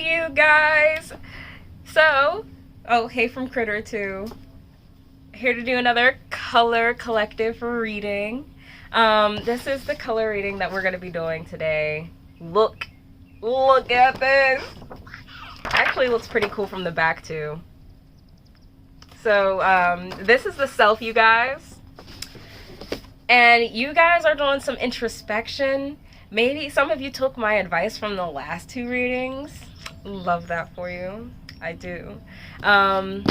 you guys. So, oh, hey from Critter too. Here to do another color collective reading. This is the color reading that we're going to be doing today. Look at this. Actually looks pretty cool from the back too. So, this is the self, you guys. And you guys are doing some introspection. Maybe some of you took my advice from the last two readings. Love that for you. I do. And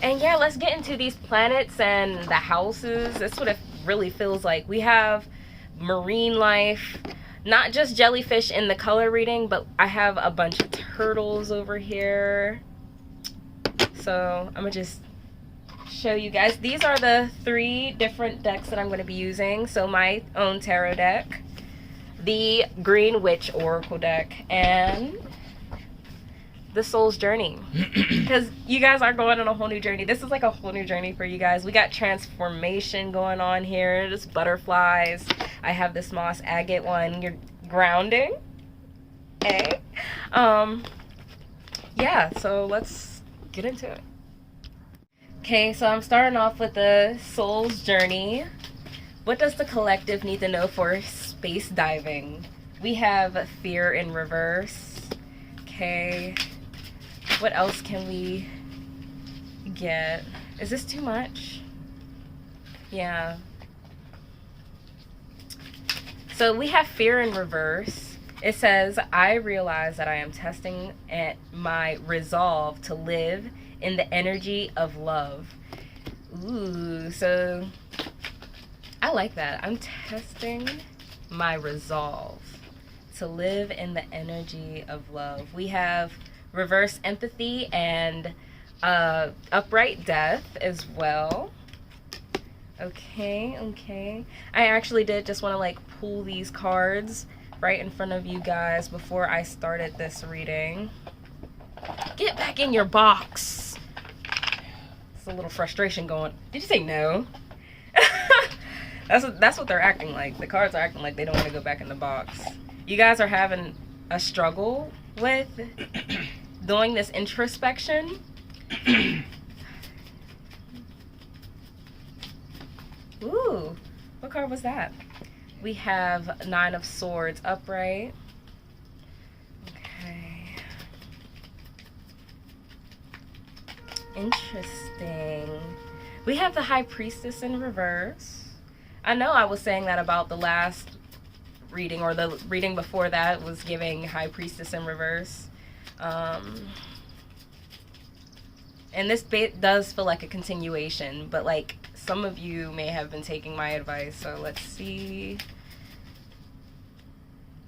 yeah, let's get into these planets and the houses. That's what it really feels like. We have marine life, not just jellyfish in the color reading, but I have a bunch of turtles over here. So I'm gonna just show you guys. These are the 3 different decks that I'm going to be using. So my own tarot deck, the Green Witch Oracle deck, and the Soul's Journey. Because you guys are going on a whole new journey. This is like a whole new journey for you guys. We got transformation going on here. There's butterflies. I have this moss agate one. You're grounding. Okay. Yeah, so let's get into it. Okay, so I'm starting off with the Soul's Journey. What does the collective need to know for space diving? We have fear in reverse. Okay. What else can we get? Is this too much? Yeah. So we have fear in reverse. It says, I realize that I am testing at my resolve to live in the energy of love. Ooh, so I like that. I'm testing my resolve to live in the energy of love. We have reverse empathy and upright death as well. Okay. I actually did just want to like pull these cards right in front of you guys before I started this reading. Get back in your box. It's a little frustration going. Did you say no? That's what they're acting like. The cards are acting like they don't want to go back in the box. You guys are having a struggle with doing this introspection. Ooh, what card was that? We have 9 of Swords upright. Okay. Interesting. We have the High Priestess in reverse. I know I was saying that about the last reading, or the reading before that was giving High Priestess in reverse. And this does feel like a continuation, but like some of you may have been taking my advice, so let's see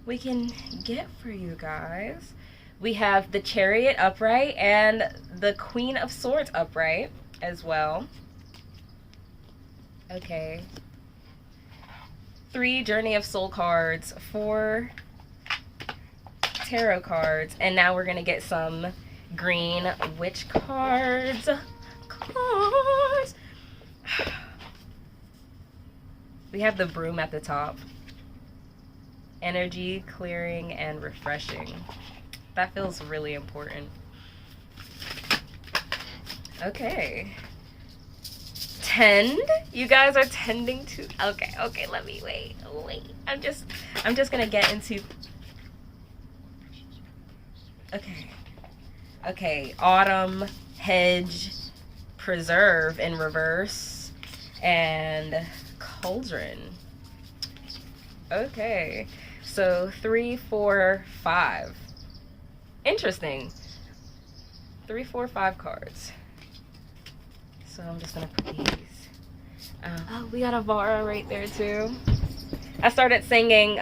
what we can get for you guys. We have the Chariot upright and the Queen of Swords upright as well. Okay. 3 Journey of Soul cards, 4 tarot cards, and now we're gonna get some Green Witch cards. We have the Broom at the top. Energy, clearing, and refreshing. That feels really important. Okay. Tend. You guys are tending to. Okay. Let me wait. I'm just gonna get into. Okay. Autumn, Hedge, Preserve in reverse, and Cauldron. Okay. So 3, 4, 5. Interesting. 3, 4, 5 cards. So I'm just gonna put these. Oh, we got a Vara right there too. I started singing,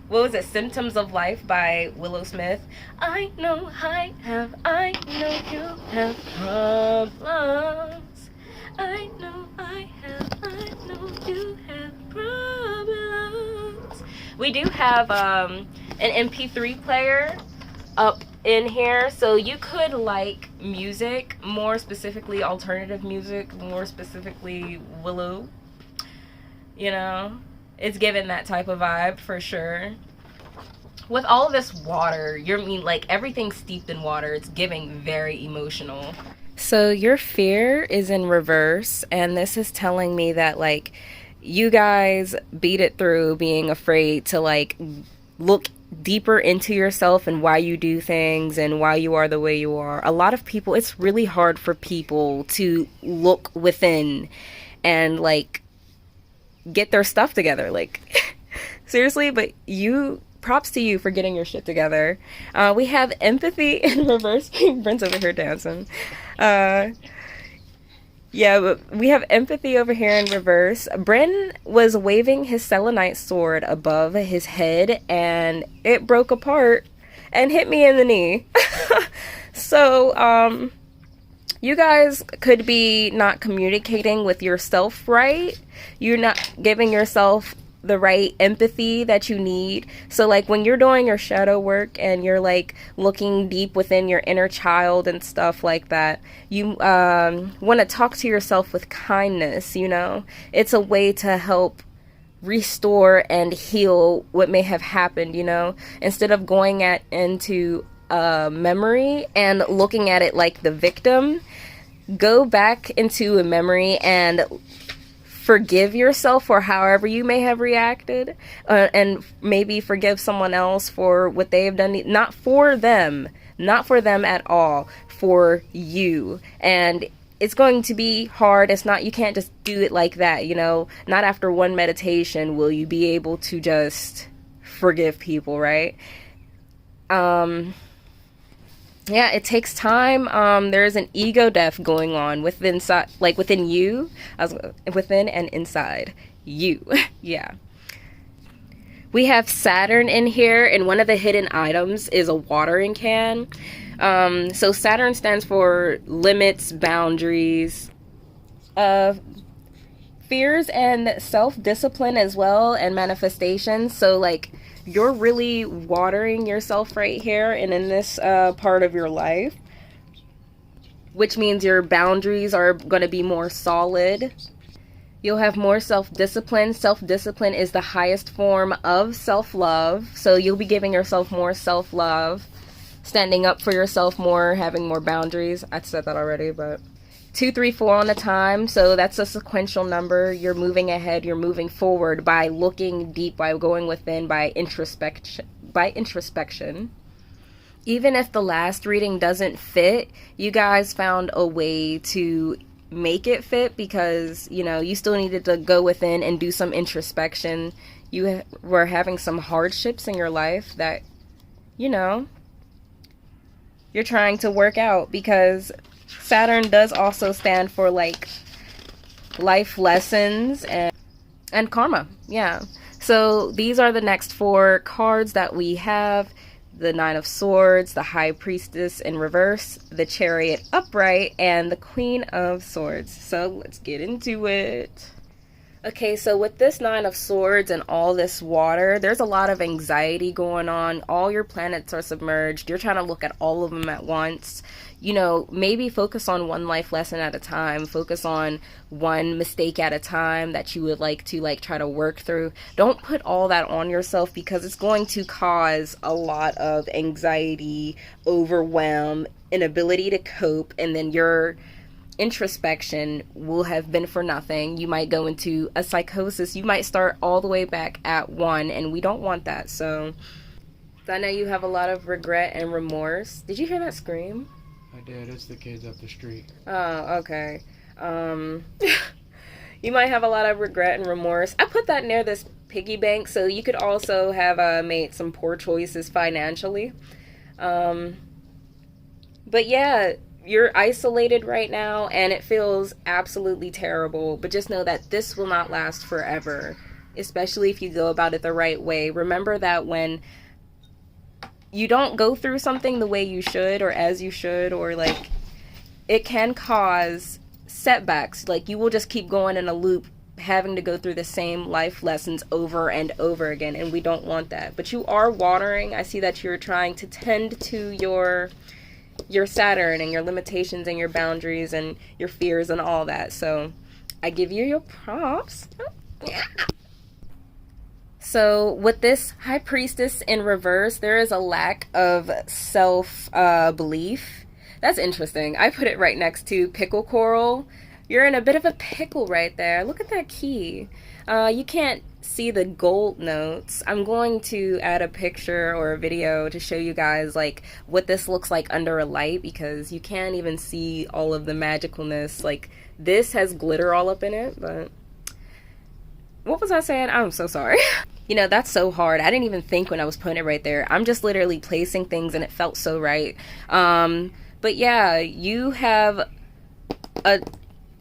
what was it? Symptoms of Life by Willow Smith. I know you have problems. I know you have problems. We do have an MP3 player up in here, so you could like music, more specifically alternative music, more specifically Willow, you know, it's given that type of vibe for sure. with all of this water, like everything's steeped in water. It's giving very emotional. So your fear is in reverse, and this is telling me that like you guys beat it through being afraid to like look deeper into yourself and why you do things and why you are the way you are. A lot of people, it's really hard for people to look within and like get their stuff together. Like seriously, but props to you for getting your shit together. We have empathy in reverse. Brent's over here dancing. Yeah, but we have empathy over here in reverse. Bren was waving his selenite sword above his head and it broke apart and hit me in the knee. So, you guys could be not communicating with yourself right. You're not giving yourself the right empathy that you need. So like when you're doing your shadow work and you're like looking deep within your inner child and stuff like that, you want to talk to yourself with kindness, you know? It's a way to help restore and heal what may have happened, you know? Instead of going into a memory and looking at it like the victim, go back into a memory and forgive yourself for however you may have reacted, and maybe forgive someone else for what they have done. Not for them at all, for you. And it's going to be hard. You can't just do it like that, you know? Not after one meditation will you be able to just forgive people, right? Yeah, it takes time. There's an ego death going on within you, within and inside you. Yeah. We have Saturn in here, and one of the hidden items is a watering can. So Saturn stands for limits, boundaries, fears, and self-discipline as well, and manifestation. So like, you're really watering yourself right here and in this part of your life, which means your boundaries are going to be more solid. You'll have more self-discipline. Self-discipline is the highest form of self-love. So you'll be giving yourself more self-love, standing up for yourself more, having more boundaries. I said that already, but 2, 3, 4 on a time. So that's a sequential number. You're moving ahead. You're moving forward by looking deep, by going within, by introspection. Even if the last reading doesn't fit, you guys found a way to make it fit, because you know you still needed to go within and do some introspection. You were having some hardships in your life that, you know, you're trying to work out, because Saturn does also stand for like life lessons and karma. Yeah. So these are the next 4 cards that we have. The 9 of Swords, the High Priestess in reverse, the Chariot upright, and the Queen of Swords. So let's get into it. Okay, so with this 9 of Swords and all this water, there's a lot of anxiety going on. All your planets are submerged. You're trying to look at all of them at once. You know, maybe focus on one life lesson at a time. Focus on one mistake at a time that you would like to try to work through. Don't put all that on yourself, because it's going to cause a lot of anxiety, overwhelm, inability to cope, and then your introspection will have been for nothing. You might go into a psychosis. You might start all the way back at 1, and we don't want that. So I know you have a lot of regret and remorse. Did you hear that scream? I did. It's the kids up the street. Oh, okay. You might have a lot of regret and remorse. I put that near this piggy bank, so you could also have made some poor choices financially. But yeah, you're isolated right now, and it feels absolutely terrible. But just know that this will not last forever, especially if you go about it the right way. Remember that when you don't go through something the way you should, or as you should, or like, it can cause setbacks. Like, you will just keep going in a loop, having to go through the same life lessons over and over again, and we don't want that. But you are watering. I see that you're trying to tend to your Saturn and your limitations and your boundaries and your fears and all that. So I give you your props. Yeah. So with this High Priestess in reverse, there is a lack of self belief. That's interesting. I put it right next to Pickle Coral. You're in a bit of a pickle right there. Look at that key. You can't see the gold notes. I'm going to add a picture or a video to show you guys like what this looks like under a light, because you can't even see all of the magicalness. Like, this has glitter all up in it, but what was I saying? I'm so sorry. You know, that's so hard. I didn't even think when I was putting it right there. I'm just literally placing things and it felt so right. But yeah, you have a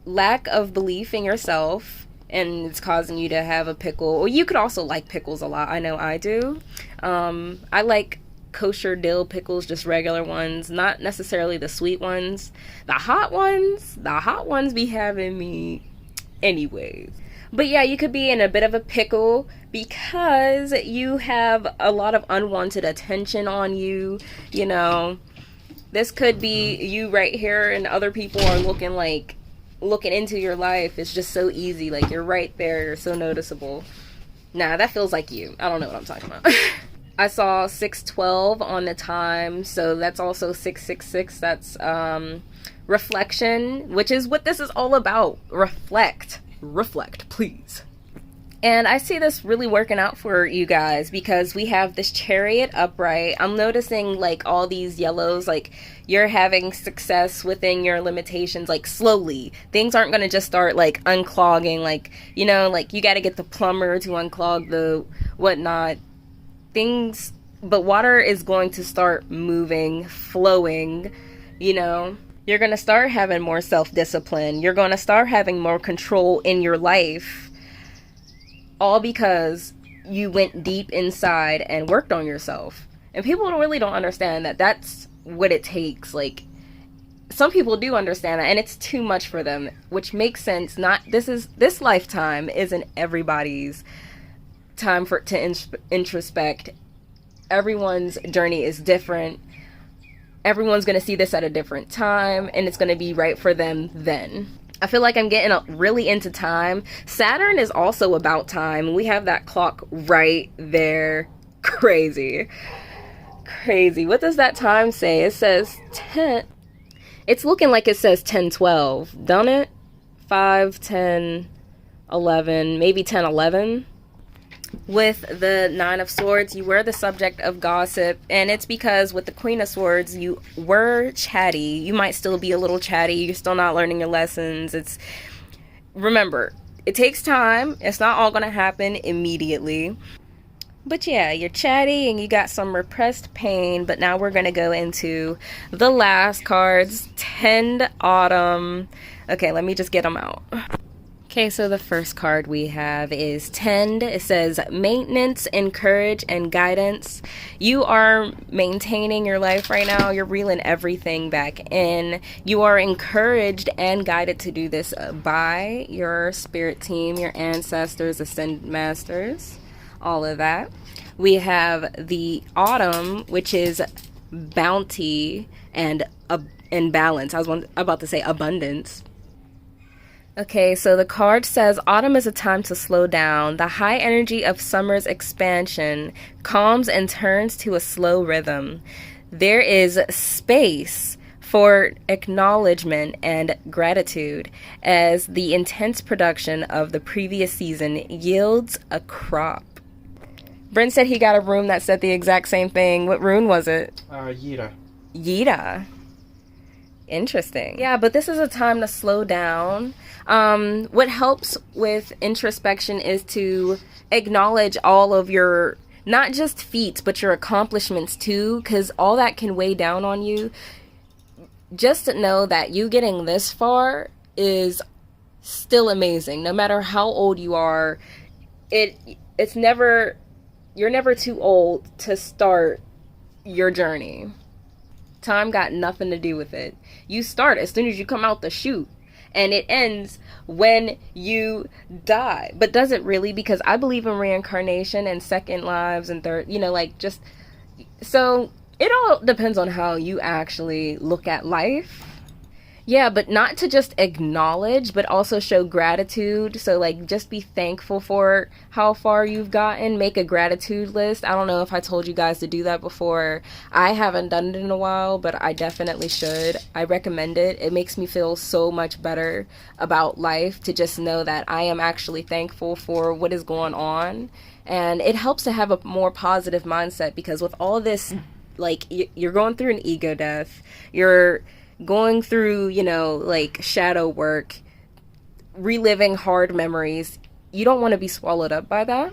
lack of belief in yourself, and it's causing you to have a pickle. Or you could also like pickles a lot. I know I do. I like kosher dill pickles, just regular ones, not necessarily the sweet ones. The hot ones be having me anyways. But yeah, you could be in a bit of a pickle because you have a lot of unwanted attention on you. You know, this could be you right here, and other people are looking into your life. It's just so easy. Like, you're right there. You're so noticeable. Nah, that feels like you. I don't know what I'm talking about. I saw 612 on the time, so that's also 666. That's reflection, which is what this is all about. Reflect, please. And I see this really working out for you guys because we have this Chariot upright. I'm noticing like all these yellows, like you're having success within your limitations, like slowly. Things aren't going to just start like unclogging, like, you know, like you got to get the plumber to unclog the whatnot. But water is going to start moving, flowing, you know. You're going to start having more self-discipline. You're going to start having more control in your life. All because you went deep inside and worked on yourself. And people really don't understand that that's what it takes. Like, some people do understand that, and it's too much for them, which makes sense. This lifetime isn't everybody's time to introspect. Everyone's journey is different. Everyone's going to see this at a different time, and it's going to be right for them then. I feel like I'm getting really into time. Saturn is also about time. We have that clock right there. Crazy. What does that time say? It says 10. It's looking like it says 10:12, don't it? 5, 10, 11, maybe 10, 11. With the Nine of Swords, you were the subject of gossip, and it's because with the Queen of Swords, you were chatty. You might still be a little chatty. You're still not learning your lessons. Remember, it takes time. It's not all going to happen immediately. But yeah, you're chatty and you got some repressed pain. But now we're going to go into the last cards. Tend Autumn. Okay, let me just get them out. Okay, so the first card we have is Tend. It says maintenance, encourage, and guidance. You are maintaining your life right now. You're reeling everything back in. You are encouraged and guided to do this by your spirit team, your ancestors, ascended masters, all of that. We have the Autumn, which is bounty and balance. I was about to say abundance. Okay, so the card says, autumn is a time to slow down. The high energy of summer's expansion calms and turns to a slow rhythm. There is space for acknowledgement and gratitude as the intense production of the previous season yields a crop. Brent said he got a rune that said the exact same thing. What rune was it? Yida. Interesting. Yeah, but this is a time to slow down. What helps with introspection is to acknowledge all of your, not just feats, but your accomplishments too, because all that can weigh down on you. Just to know that you getting this far is still amazing. No matter how old you are, you're never too old to start your journey. Time got nothing to do with it. You start as soon as you come out the chute, and it ends when you die. But does it really? Because I believe in reincarnation and second lives and third, so it all depends on how you actually look at life. Yeah, but not to just acknowledge, but also show gratitude. So, like, just be thankful for how far you've gotten. Make a gratitude list. I don't know if I told you guys to do that before. I haven't done it in a while, but I definitely should. I recommend it. It makes me feel so much better about life to just know that I am actually thankful for what is going on. And it helps to have a more positive mindset because with all this, like, you're going through an ego death. You're going through, like shadow work, reliving hard memories. You don't want to be swallowed up by that.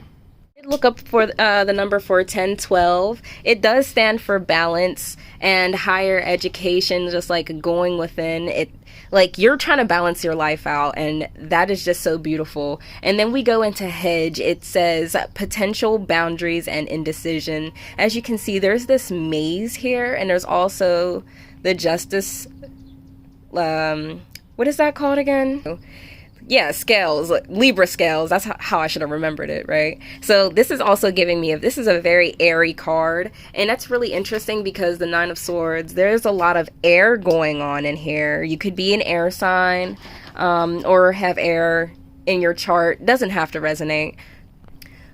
Look up for the number for 1012. It does stand for balance and higher education, just like going within it. Like you're trying to balance your life out, and that is just so beautiful. And then we go into hedge. It says potential boundaries and indecision. As you can see, there's this maze here, and there's also the justice, what is that called again? Yeah, scales, Libra scales. That's how I should have remembered it, right? So this is also giving me this is a very airy card, and that's really interesting because the Nine of Swords, there's a lot of air going on in here. You could be an air sign, or have air in your chart. Doesn't have to resonate.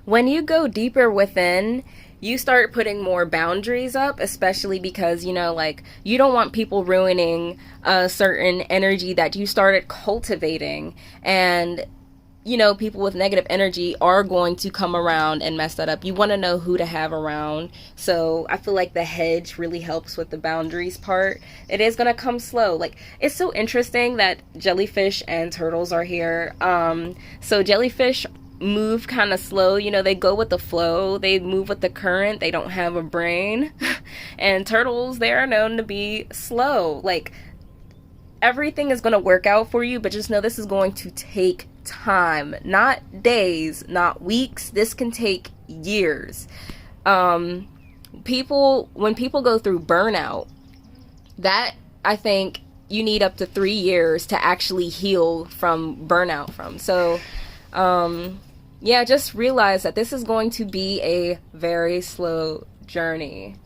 When you go deeper within, you start putting more boundaries up, especially because, like, you don't want people ruining a certain energy that you started cultivating. And, people with negative energy are going to come around and mess that up. You want to know who to have around. So I feel like the hedge really helps with the boundaries part. It is going to come slow. Like, it's so interesting that jellyfish and turtles are here. So jellyfish move kind of slow, they go with the flow, they move with the current, they don't have a brain. And turtles, they are known to be slow. Like, everything is going to work out for you, but just know this is going to take time, not days, not weeks. This can take years. When people go through burnout, that I think you need up to 3 years to actually heal from burnout from. So yeah, just realize that this is going to be a very slow journey.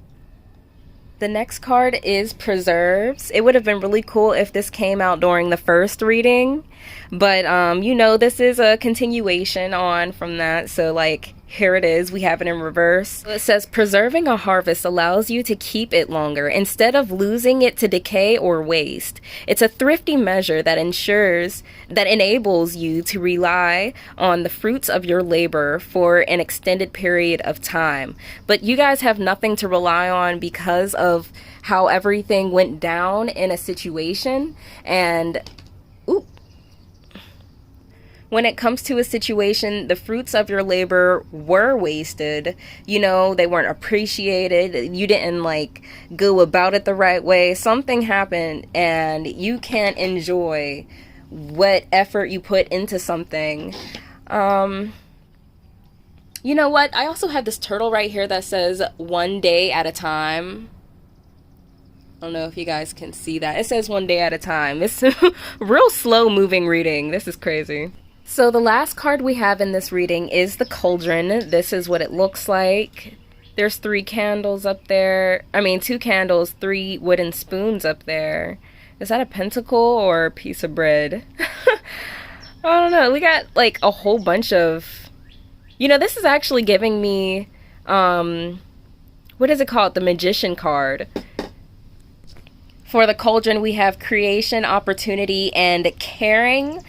The next card is Preserves. It would have been really cool if this came out during the first reading, but this is a continuation on from that. So, like, here it is. We have it in reverse. It says, preserving a harvest allows you to keep it longer instead of losing it to decay or waste. It's a thrifty measure that enables you to rely on the fruits of your labor for an extended period of time. But you guys have nothing to rely on because of how everything went down in a situation. And when it comes to a situation, the fruits of your labor were wasted. They weren't appreciated. You didn't go about it the right way. Something happened and you can't enjoy what effort you put into something. You know what? I also have this turtle right here that says 1 day at a time. I don't know if you guys can see that. It says 1 day at a time. It's a real slow moving reading. This is crazy. So the last card we have in this reading is the Cauldron. This is what it looks like. There's 3 candles up there. 2 candles, 3 wooden spoons up there. Is that a pentacle or a piece of bread? I don't know. We got a whole bunch of... this is actually giving me... what is it called? The Magician card. For the Cauldron, we have creation, opportunity, and caring.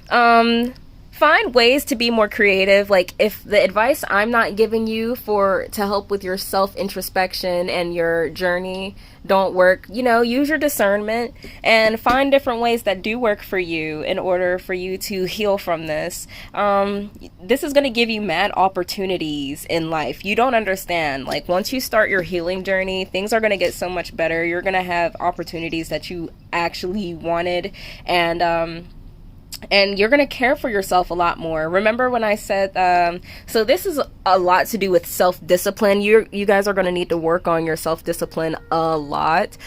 Find ways to be more creative. Like, if the advice I'm not giving you to help with your self-introspection and your journey don't work, use your discernment and find different ways that do work for you in order for you to heal from this. This is going to give you mad opportunities in life. You don't understand. Once you start your healing journey, things are going to get so much better. You're going to have opportunities that you actually wanted, and you're going to care for yourself a lot more. Remember when I said, so this is a lot to do with self-discipline. You guys are going to need to work on your self-discipline a lot,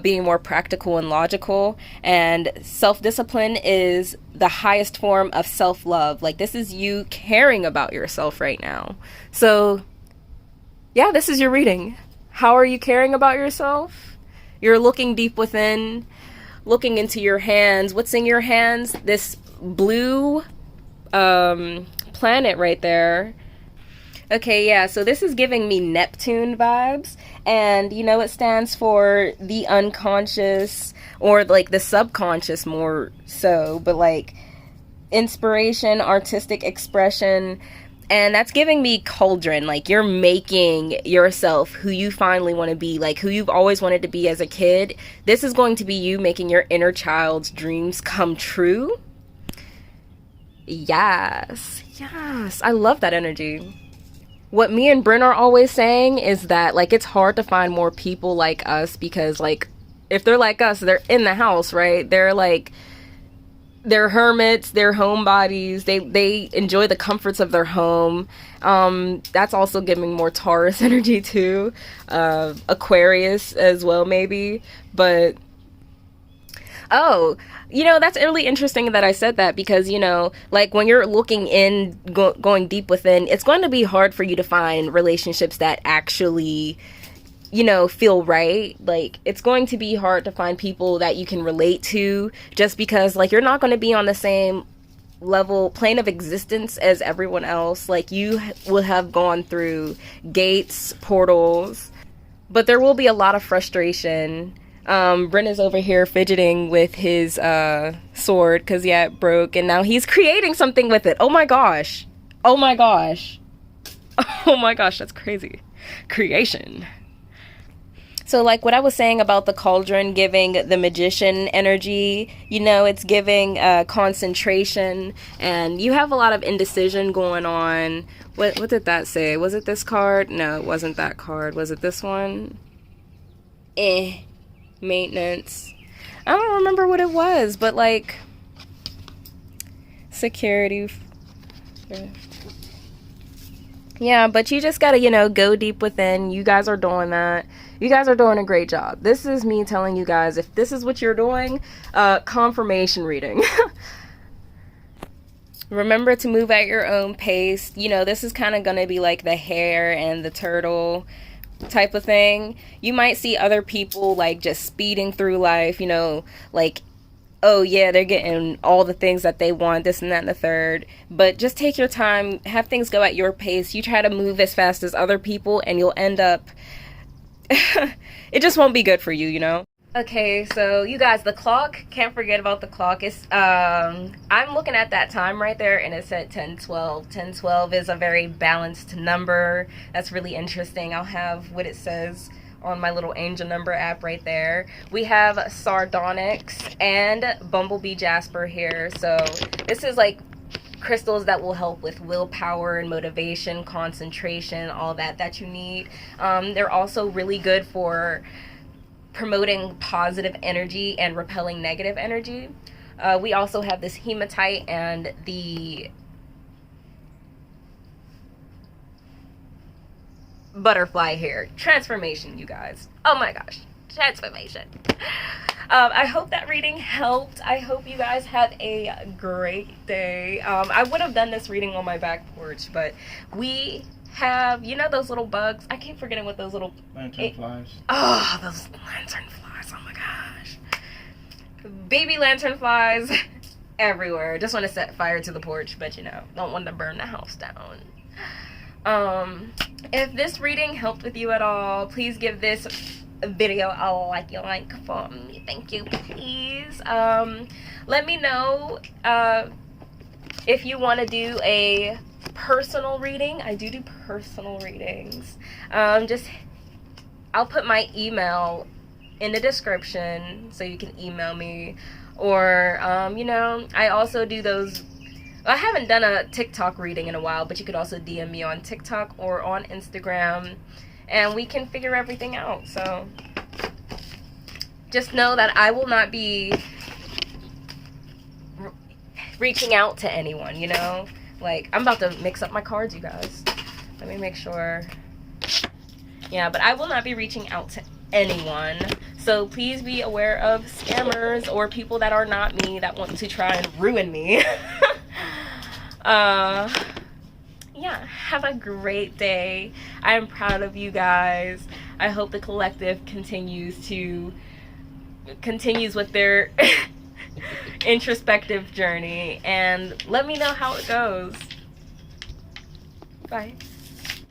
being more practical and logical. And self-discipline is the highest form of self-love. This is you caring about yourself right now. So yeah, this is your reading. How are you caring about yourself? You're looking deep within. looking into your hands. What's in your hands? This blue planet right there. Okay, yeah, so this is giving me Neptune vibes, and you know, it stands for the unconscious, or like the subconscious more so, but like inspiration, artistic expression, and that's giving me cauldron. Like, you're making yourself who you finally want to be, like who you've always wanted to be as a kid. This is going to be you making your inner child's dreams come true. Yes, I love that energy. What me and Bryn are always saying is that, like, it's hard to find more people like us, because, like, if they're like us, they're in the house, right? They're like, they're hermits, they're homebodies, they enjoy the comforts of their home. That's also giving more Taurus energy too, Aquarius as well maybe. But oh, you know, that's really interesting that I said that, because, you know, like, when you're looking in, going deep within, it's going to be hard for you to find relationships that actually, you know, feel right. Like, it's going to be hard to find people that you can relate to, just because, like, you're not going to be on the same level, plane of existence as everyone else. Like, you will have gone through gates, portals, but there will be a lot of frustration. Bryn is over here fidgeting with his sword, because yeah, it broke, and now he's creating something with it. Oh my gosh, oh my gosh, oh my gosh, that's crazy. Creation. So, like, what I was saying about the cauldron giving the magician energy, you know, it's giving concentration, and you have a lot of indecision going on. What did that say? Was it this card? No, it wasn't that card. Was it this one? Maintenance. I don't remember what it was, but, like, security. Yeah, but you just gotta, you know, go deep within. You guys are doing that. You guys are doing a great job. This is me telling you guys, if this is what you're doing, confirmation reading. Remember to move at your own pace. You know, this is kind of gonna be like the hare and the turtle type of thing. You might see other people, like, just speeding through life, you know, like, oh yeah, they're getting all the things that they want, this and that and the third. But just take your time, have things go at your pace. You try to move as fast as other people, and you'll end up it just won't be good for you, you know. Okay, so you guys, the clock, can't forget about the clock. It's I'm looking at that time right there, and it said 10:12. 10:12 is a very balanced number. That's really interesting. I'll have what it says on my little angel number app right there. We have sardonyx and bumblebee jasper here. So this is like crystals that will help with willpower and motivation, concentration, all that you need. They're also really good for promoting positive energy and repelling negative energy. We also have this hematite and the butterfly here. Transformation, you guys. Oh my gosh, transformation. I hope that reading helped. I hope you guys had a great day. I would have done this reading on my back porch, but we have, you know, those little bugs. I keep forgetting what those little lantern flies. Oh, those lantern flies. Oh my gosh. Baby lantern flies everywhere. Just want to set fire to the porch, but, you know, don't want to burn the house down. If this reading helped with you at all, please give this video a like for me. Thank you, please. Let me know if you want to do a personal reading. I do personal readings. I'll put my email in the description so you can email me, or you know, I also do those. I haven't done a TikTok reading in a while, but you could also DM me on TikTok or on Instagram, and we can figure everything out. So just know that I will not be reaching out to anyone, you know? Like, I'm about to mix up my cards, you guys. Let me make sure. Yeah, but I will not be reaching out to anyone. So please be aware of scammers or people that are not me that want to try and ruin me. Yeah, have a great day. I am proud of you guys. I hope the collective continues to continues with their introspective journey, and let me know how it goes. Bye.